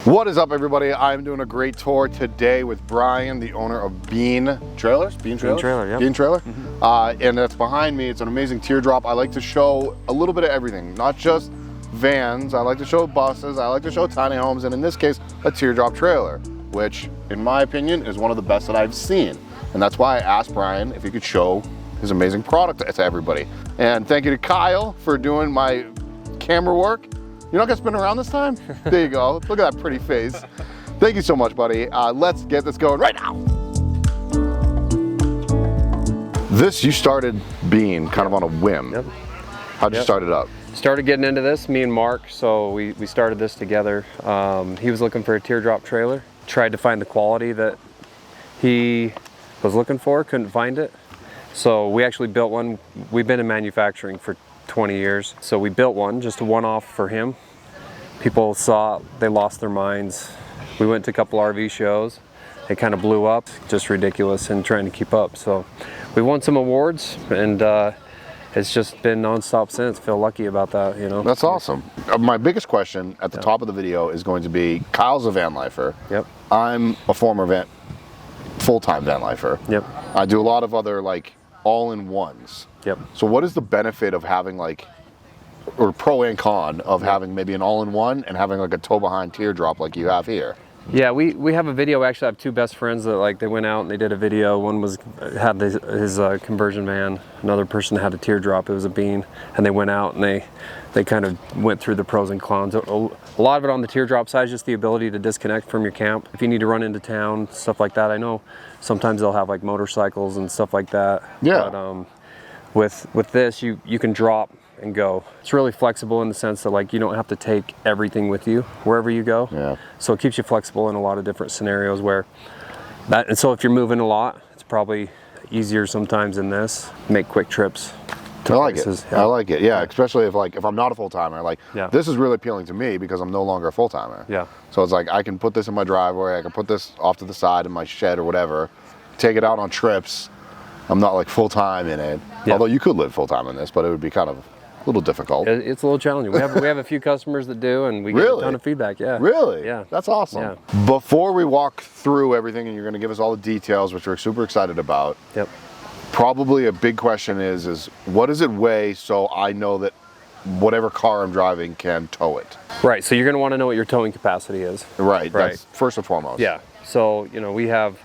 What is up, everybody? I'm doing a great tour today with Brian, the owner of Bean Trailers. Bean Trailer, yeah. Bean Trailer. And that's behind me. It's an amazing teardrop. I like to show a little bit of everything, not just vans. I like to show buses. I like to show tiny homes, and in this case, a teardrop trailer, which, in my opinion, is one of the best that I've seen. And that's why I asked Brian if he could show his amazing product to everybody. And thank you to Kyle for doing my camera work. You're not gonna spin around this time? There you go. Look at that pretty face. Thank you so much, buddy. Let's get this going right now. You started Bean kind of on a whim. Yep. How'd you start it up? Started getting into this, me and Mark, so we started this together. He was looking for a teardrop trailer. Tried to find the quality that he was looking for, couldn't find it. So we actually built one. We've been in manufacturing for 20 years. So we built one, just a one-off for him. People saw it, they lost their minds. We went to a couple RV shows. It kind of blew up, just ridiculous and trying to keep up. So we won some awards, and it's just been nonstop since. Feel lucky about that, you know. That's awesome. My biggest question at the top of the video is going to be, Kyle's a van lifer. Yep. I'm a former full-time van lifer. Yep. I do a lot of other like all-in-ones. Yep. So what is the benefit of having like, or pro and con of having maybe an all-in-one and having like a tow behind teardrop like you have here? Yeah, we have a video. We actually have two best friends that they went out and they did a video. One had his conversion van. Another person had a teardrop. It was a Bean, and they went out and they kind of went through the pros and cons. A lot of it on the teardrop side is just the ability to disconnect from your camp. If you need to run into town, stuff like that. I know sometimes they'll have like motorcycles and stuff like that. Yeah. But with this, you can drop and go. It's really flexible in the sense that like you don't have to take everything with you wherever you go. Yeah. So it keeps you flexible in a lot of different scenarios where that, and so if you're moving a lot, it's probably easier sometimes in this. Make quick trips. I like it. Yeah. I like it. Yeah, especially if I'm not a full-timer. Like, Yeah. this is really appealing to me because I'm no longer a full-timer. Yeah. So it's like I can put this in my driveway, I can put this off to the side in my shed or whatever, take it out on trips. I'm not like full-time in it. Yeah. Although you could live full-time in this, but it would be kind of a little difficult. It's a little challenging. We have a few customers that do, and we get a ton of feedback. Yeah. Really? Yeah. That's awesome. Yeah. Before we walk through everything, and you're going to give us all the details, which we're super excited about. Yep. Probably a big question is what does it weigh so I know that whatever car I'm driving can tow it? Right. So you're going to want to know what your towing capacity is. Right. Right. That's first and foremost. Yeah. So we have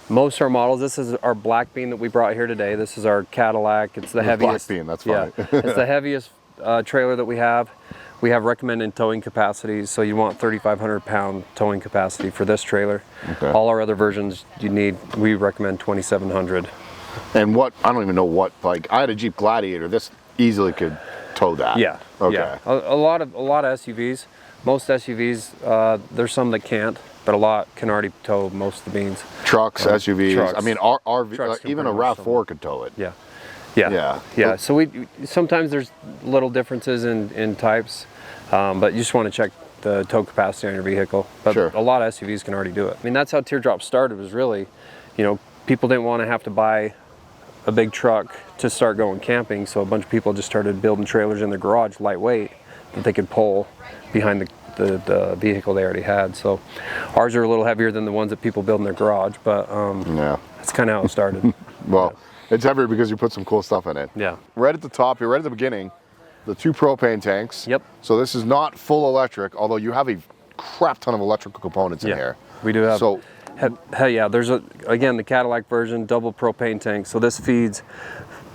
most of our models. This is our black Bean that we brought here today. This is our Cadillac. It's the heaviest. Black Bean. That's funny. Yeah. It's the heaviest trailer that we have. We have recommended towing capacities, so you want 3,500 pound towing capacity for this trailer. Okay. All our other versions we recommend 2,700. And I don't even know what, like I had a Jeep Gladiator. This easily could tow that. Yeah. Okay. Yeah. A lot of SUVs. Most SUVs, there's some that can't, but a lot can already tow most of the Beans. Trucks, SUVs. Trucks. I mean, RV, Trucks can even a pretty much RAV4 could tow it. Yeah. Yeah. Yeah. Yeah. So sometimes there's little differences in types, but you just want to check the tow capacity on your vehicle. But Sure. a lot of SUVs can already do it. I mean, that's how teardrop started, was really, people didn't want to have to buy a big truck to start going camping, so a bunch of people just started building trailers in their garage, lightweight, that they could pull behind the vehicle they already had. So ours are a little heavier than the ones that people build in their garage, but Yeah. that's kind of how it started. Well, it's heavier because you put some cool stuff in it. Yeah. Right at the top here, right at the beginning, the 2 propane tanks. Yep. So this is not full electric, although you have a crap ton of electrical components in here. We do have. So Yeah, there's again the Cadillac version, double propane tank. So this feeds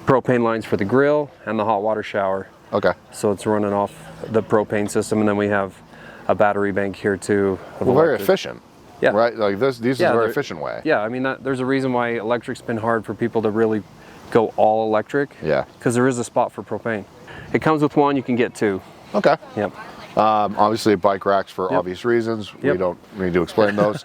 propane lines for the grill and the hot water shower. okay. So it's running off the propane system, and then we have a battery bank here too. Well, very efficient. Yeah. Right. Like these is a very efficient way. Yeah, I mean there's a reason why electric's been hard for people to really go all electric. Yeah. Because there is a spot for propane. It comes with one, you can get 2. Okay. Yep. Obviously bike racks for obvious reasons. Yep. We don't need to explain those.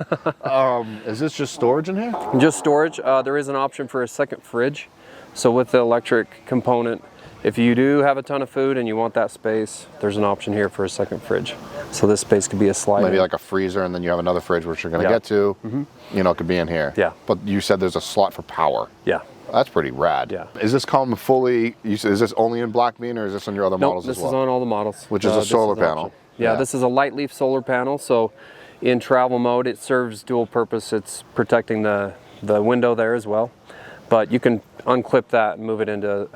Is this just storage in here? Just storage. There is an option for a second fridge. So with the electric component, if you do have a ton of food and you want that space, there's an option here for a second fridge. So this space could be a slide. Maybe like a freezer, and then you have another fridge which you're going to get to. It could be in here. Yeah. But you said there's a slot for power. Yeah. That's pretty rad. Yeah. Is this come fully, is this only in black Bean, or is this on your other models as well? This is on all the models. Which is a solar panel. Yeah, this is a light leaf solar panel. So in travel mode, it serves dual purpose. It's protecting the window there as well. But you can unclip that and move it into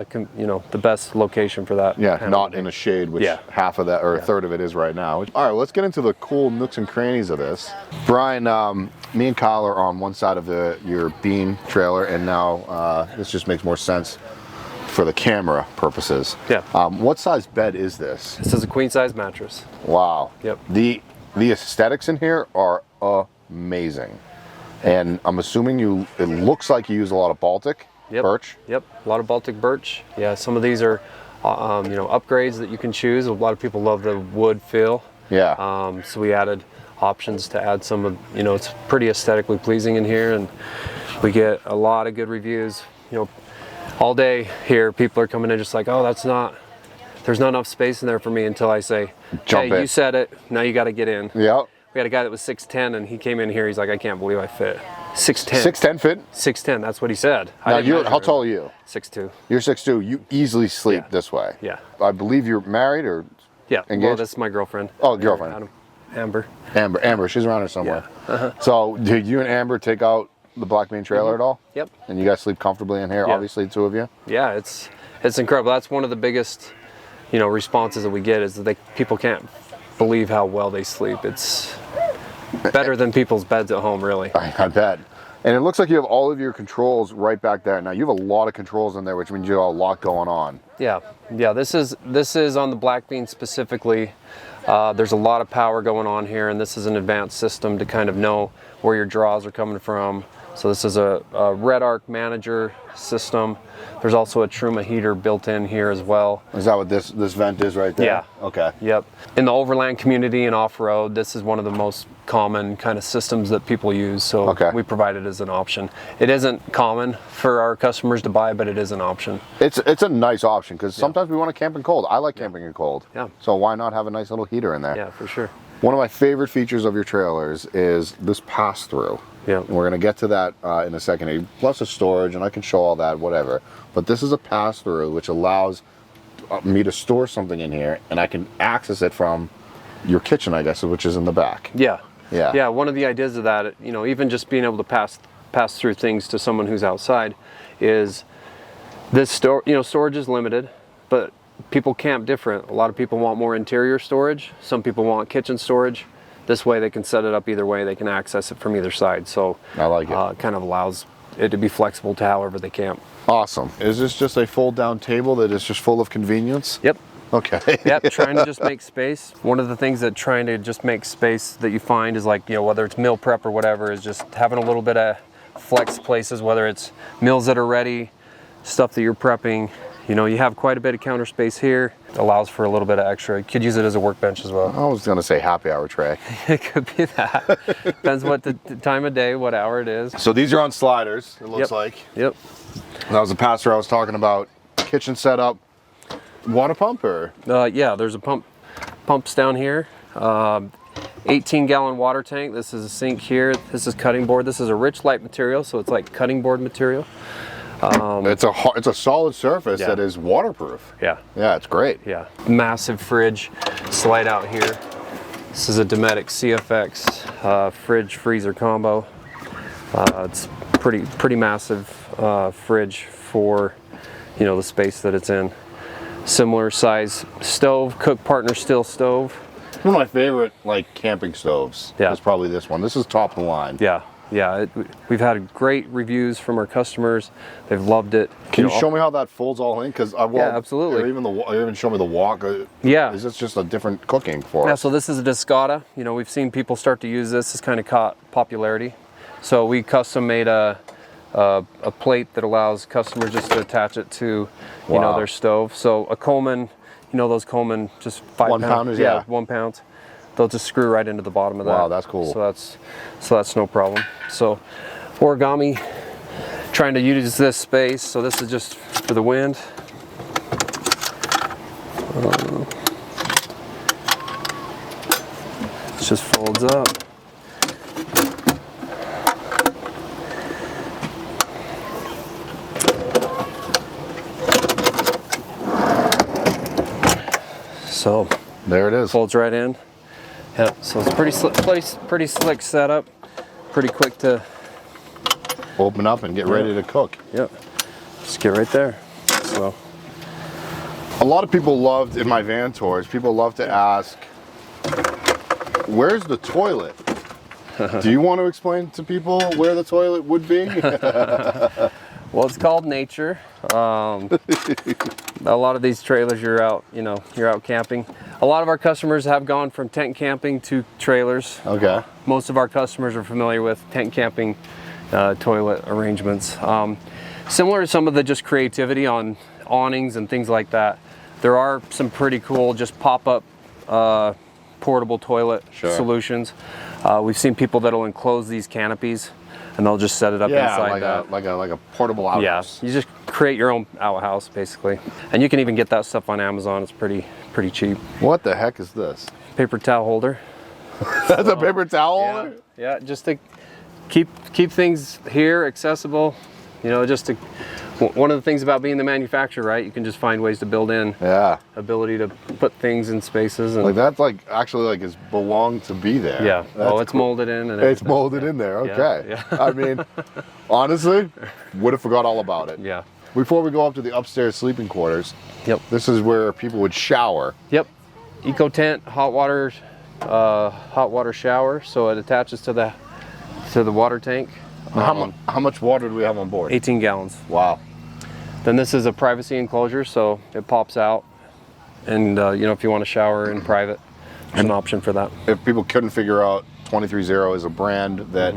the best location for that. Yeah, not in a shade, which half of that or a third of it is right now. All right, let's get into the cool nooks and crannies of this. Brian, me and Kyle are on one side of your bean trailer, and now this just makes more sense for the camera purposes. Yeah. What size bed is this? This is a queen size mattress. Wow. Yep. The aesthetics in here are amazing. And I'm assuming it looks like you use a lot of Baltic birch. Yep, a lot of Baltic birch. Yeah, some of these are, upgrades that you can choose. A lot of people love the wood feel. Yeah. So we added options to add some of, it's pretty aesthetically pleasing in here, and we get a lot of good reviews. All day here, people are coming in just like, oh, there's not enough space in there for me, until I say, Jump in. You said it, now you got to get in. Yep. We had a guy that was 6'10", and he came in here. He's like, I can't believe I fit. 6'10". 6'10" fit? 6'10". That's what he said. Now, how tall are you? 6'2". You're 6'2". You easily sleep this way. Yeah. I believe you're married or engaged? Well, this is my girlfriend. Oh, girlfriend. Amber. Amber. She's around here somewhere. Yeah. So, did you and Amber take out the black bean trailer at all? Yep. And you guys sleep comfortably in here? Obviously, the two of you. Yeah, it's incredible. That's one of the biggest, responses that we get, is that people can't believe how well they sleep. It's better than people's beds at home, really. I bet. And it looks like you have all of your controls right back there. Now, you have a lot of controls in there, which means you have a lot going on. Yeah. This is on the black bean specifically. There's a lot of power going on here, and this is an advanced system to kind of know where your draws are coming from. So this is a red arc manager system. There's also a Truma heater built in here as well. Is that what this vent is right there? Yeah. Okay. Yep. In the overland community and off-road, this is one of the most common kind of systems that people use. So we provide it as an option. It isn't common for our customers to buy, but it is an option. It's a nice option, because sometimes we want to camp in cold. I like camping in cold. Yeah. So why not have a nice little heater in there? Yeah, for sure. One of my favorite features of your trailers is this pass-through. Yeah. And we're going to get to that in a second. Plus the storage, and I can show all that, whatever. But this is a pass-through, which allows me to store something in here, and I can access it from your kitchen, I guess, which is in the back. Yeah. Yeah. Yeah, one of the ideas of that, even just being able to pass through things to someone who's outside, is this storage is limited, but people camp different. A lot of people want more interior storage. Some people want kitchen storage. This way they can set it up either way. They can access it from either side. So I like it. Kind of allows it to be flexible to however they camp. Awesome. Is this just a fold-down table that is just full of convenience? Yep. Okay. Yep, trying to just make space. One of the things that trying to just make space that you find is, like, whether it's meal prep or whatever, is just having a little bit of flex places, whether it's meals that are ready, stuff that you're prepping. You have quite a bit of counter space here. It allows for a little bit of extra. You could use it as a workbench as well. I was going to say happy hour tray. It could be that. Depends what the time of day, what hour it is. So these are on sliders, it looks like. Yep. That was the pass-through I was talking about. Kitchen setup. Water pump, or? Yeah, there's a pumps down here. 18-gallon water tank. This is a sink here. This is cutting board. This is a rich light material, so it's like cutting board material. It's a solid surface that is waterproof. Yeah. Yeah, it's great. Yeah. Massive fridge slide out here. This is a Dometic CFX fridge freezer combo. It's pretty massive fridge for the space that it's in. Similar size stove, Cook Partner steel stove. One of my favorite camping stoves is probably this one. This is top of the line. Yeah. Yeah, we've had great reviews from our customers. They've loved it. Can you show me how that folds all in? Because yeah, absolutely. Or even show me the wok. Yeah. Is this just a different cooking for us? Yeah. So this is a Discata. We've seen people start to use this. It's kind of caught popularity. So we custom made a plate that allows customers just to attach it to their stove. So a Coleman, those Coleman just 5 1 pound, pounders, yeah. 1 pound. They'll just screw right into the bottom of that. Wow, that's cool. So that's no problem. So origami, trying to use this space. So this is just for the wind. It just folds up. So there it is. Folds right in. Yeah, so it's pretty slick setup. Pretty quick to open up and get ready to cook. Yep. Just get right there. So a lot of people loved in my van tours, people love to ask, where's the toilet? Do you want to explain to people where the toilet would be? Well, it's called nature. A lot of these trailers, you're out camping. A lot of our customers have gone from tent camping to trailers. Okay. Most of our customers are familiar with tent camping toilet arrangements. Similar to some of the just creativity on awnings and things like that, there are some pretty cool just pop-up portable toilet solutions. We've seen people that'll enclose these canopies and they'll just set it up inside that. Like a portable outhouse. Yeah, you just create your own outhouse basically. And you can even get that stuff on Amazon. It's pretty cheap. What the heck is this? Paper towel holder. That's a paper towel holder? Yeah, just to keep things here accessible. You know, just to, one of the things about being the manufacturer, right? You can just find ways to build in ability to put things in spaces. And like that's like actually like it's belonged to be there. Yeah. That's it's molded in. And it's molded in there. Okay. Yeah. I mean, honestly, would have forgot all about it. Yeah. Before we go up to the upstairs sleeping quarters, this is where people would shower. Yep. Eco tent, hot water shower. So it attaches to the water tank. How much water do we have on board? 18 gallons. Wow. Then this is a privacy enclosure, so it pops out. And you know, if you want to shower in private, there's an option for that. If people couldn't figure out, 230 is a brand that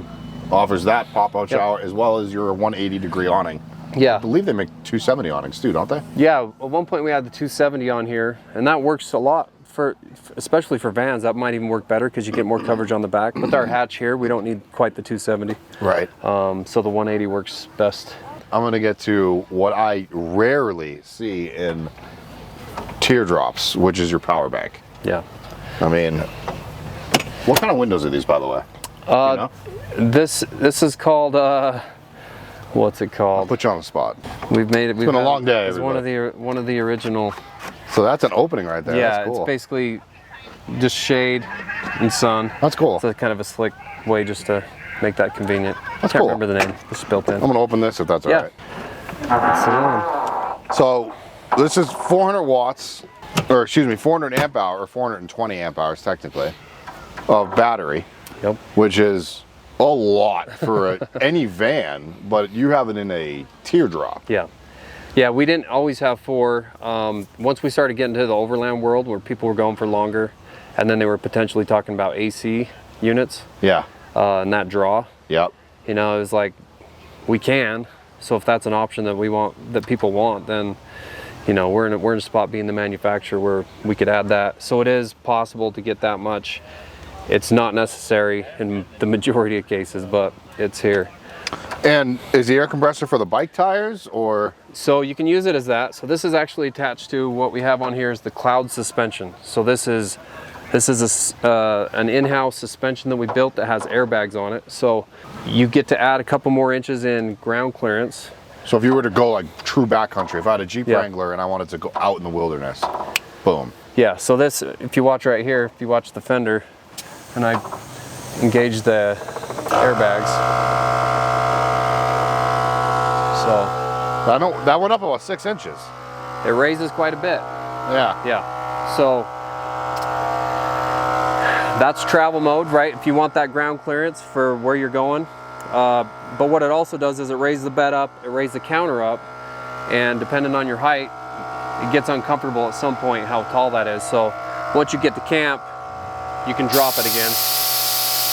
offers that pop-out shower as well as your 180-degree awning. Yeah. I believe they make 270 awnings too, don't they? Yeah, at one point we had the 270 on here, and that works a lot especially for vans. That might even work better because you get more coverage on the back. With our hatch here, we don't need quite the 270. Right. So the 180 works best. I'm gonna get to what I rarely see in TearDrops, which is your power bank. Yeah. I mean, what kind of windows are these, by the way? You know? This is called what's it called? I'll put you on the spot. We've made it. It's been a long day. It's one of the original. So that's an opening right there. Yeah, that's cool. It's basically just shade and sun. That's cool. It's kind of a slick way just to make that convenient. That's Can't cool. remember the name. It's built in. I'm gonna open this if that's all right. So this is 400 watts, or excuse me, 400 amp hour, or 420 amp hours technically, of battery. Yep. Which is a lot for any van, but you have it in a TearDrop. Yeah. Yeah, we didn't always have 4. Once we started getting to the overland world where people were going for longer, and then they were potentially talking about AC units. Yeah. And that draw. Yep. You know, it was like, we can. So if that's an option that we want, that people want, then, you know, we're in a spot being the manufacturer where we could add that. So it is possible to get that much. It's not necessary in the majority of cases, but it's here. And is the air compressor for the bike tires, or? So you can use it as that. So this is actually attached to what we have on here is the cloud suspension. So this is an in-house suspension that we built that has airbags on it. So you get to add a couple more inches in ground clearance. So if you were to go like true backcountry, if I had a Jeep Wrangler and I wanted to go out in the wilderness, boom. Yeah, so this, if you watch right here, if you watch the fender, and I engage the airbags. So that went up about 6 inches. It raises quite a bit. Yeah. Yeah. So that's travel mode, right? If you want that ground clearance for where you're going. But what it also does is it raises the bed up, it raises the counter up, and depending on your height, it gets uncomfortable at some point how tall that is. So once you get to camp, you can drop it again.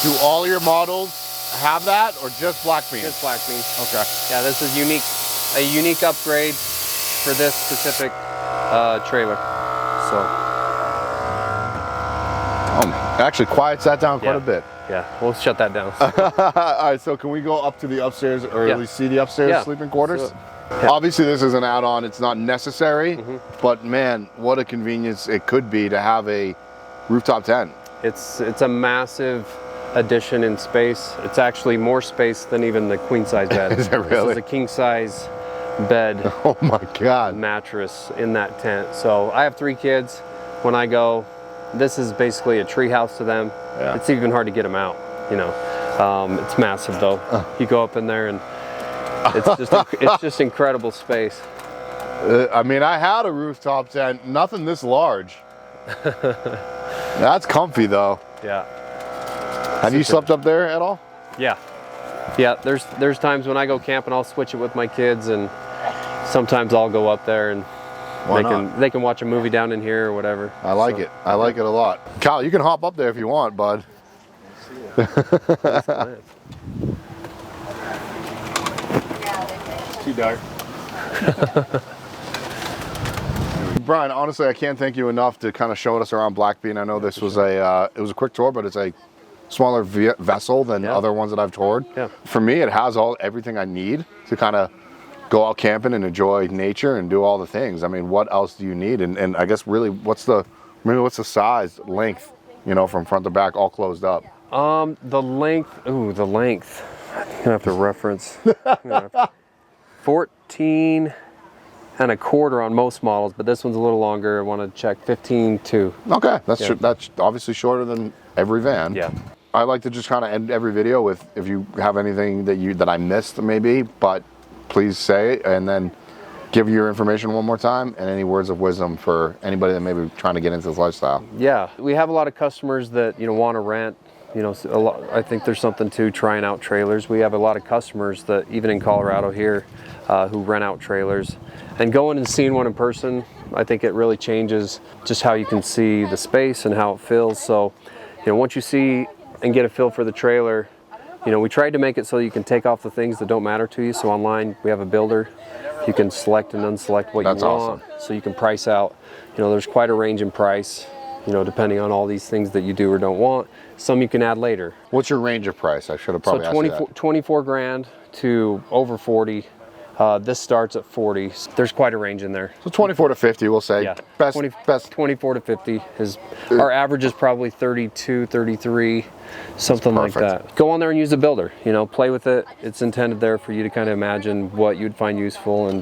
Do all your models have that, or just black beans? Just black beans. Okay. Yeah, this is a unique upgrade for this specific trailer. So. Actually quiets that down quite a bit. Yeah, we'll shut that down. All right, so can we go up to the upstairs, or at least see the upstairs sleeping quarters? So, obviously this is an add-on, it's not necessary, but man, what a convenience it could be to have a rooftop tent. It's a massive addition in space. It's actually more space than even the queen size bed. Is it really? This is a king size bed. Oh my God. Mattress in that tent. So I have 3 kids. When I go, This is basically a tree house to them. Yeah. It's even hard to get them out, you know. It's massive though. You go up in there and it's just incredible space. I mean, I had a rooftop tent, nothing this large. That's comfy though. Yeah. Have you slept up there at all? Yeah. Yeah, there's times when I go camping, I'll switch it with my kids, and sometimes I'll go up there and they can watch a movie down in here or whatever. I like it. I like it a lot. Kyle, you can hop up there if you want, bud. Too dark. Brian, honestly, I can't thank you enough to kind of show us around Blackbean. I know this was it was a quick tour, but it's a smaller vessel than other ones that I've toured. Yeah. For me, it has everything I need to kind of go out camping and enjoy nature and do all the things. I mean, what else do you need? And I guess really, what's the size, length, you know, from front to back, all closed up? The length. Ooh, the length. I'm gonna have to reference. 14 and a quarter on most models, but this one's a little longer. I want to check 15.2. Okay, that's obviously shorter than every van. Yeah. I like to just kind of end every video with, if you have anything that I missed maybe, but please say it, and then give your information one more time and any words of wisdom for anybody that may be trying to get into this lifestyle. Yeah, we have a lot of customers that, you know, want to rent. You know, I think there's something to trying out trailers. We have a lot of customers that, even in Colorado here, who rent out trailers. And going and seeing one in person, I think it really changes just how you can see the space and how it feels. So, you know, once you see and get a feel for the trailer, you know, we tried to make it so you can take off the things that don't matter to you. So online, we have a builder. You can select and unselect what you want. Awesome. So you can price out. You know, there's quite a range in price, you know, depending on all these things that you do or don't want. Some you can add later. What's your range of price? I should have probably So asked you that. 24 grand to over 40. This starts at 40. There's quite a range in there. So 24 to 50, we'll say. Yeah. Best. 24 to 50 is, our average is probably 32, 33, something like that. Go on there and use the builder, you know, play with it. It's intended there for you to kind of imagine what you'd find useful. And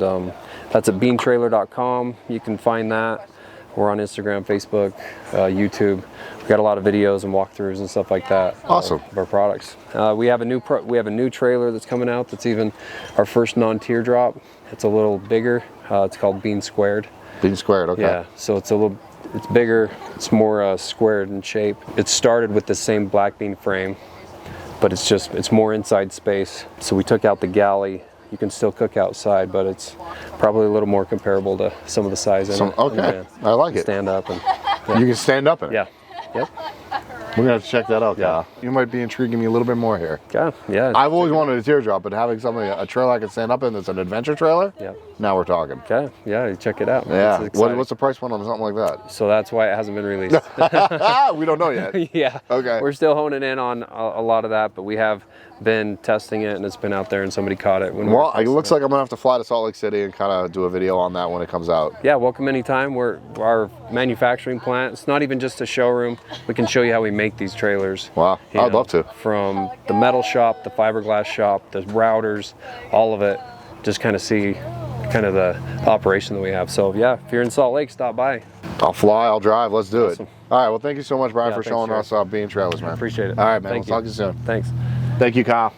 that's at beantrailer.com. You can find that. We're on Instagram, Facebook, YouTube. We've got a lot of videos and walkthroughs and stuff like that. Awesome. Of our products. We have a new trailer that's coming out. That's even our first non-teardrop. It's a little bigger. It's called Bean Squared. Bean Squared, okay. Yeah. So it's bigger. It's more squared in shape. It started with the same black bean frame, but it's more inside space. So we took out the galley. You can still cook outside, but it's probably a little more comparable to some of the size in it. Okay, I like it. Stand up and You can stand up in it. yeah, yep, We're gonna have to check that out, Yeah. Kyle. You might be intriguing me a little bit more here. yeah. I've always wanted a teardrop, but having a trailer I can stand up in that's an adventure trailer, Yeah. now we're talking. Okay, yeah, check it out. Yeah. It's exciting. What's the price point on something like that? So that's why it hasn't been released. We don't know yet. Yeah. Okay. We're still honing in on a lot of that, but we have been testing it, and it's been out there, and somebody caught it. Well, it looks like I'm gonna have to fly to Salt Lake City and kind of do a video on that when it comes out. Yeah, welcome anytime. Our manufacturing plant, it's not even just a showroom. We can show you how we make these trailers. Wow, You I'd know, love to. From the metal shop, the fiberglass shop, the routers, all of it. Just kind of see kind of the operation that we have. So yeah, if you're in Salt Lake, stop by. I'll fly, I'll drive, let's do Awesome. it. All right, well, thank you so much, Brian, Yeah, for thanks, showing Jared. us Bean Trailers, man. Appreciate it. All right, man, Thank we'll talk to you soon. Thanks. Thank you, Kyle.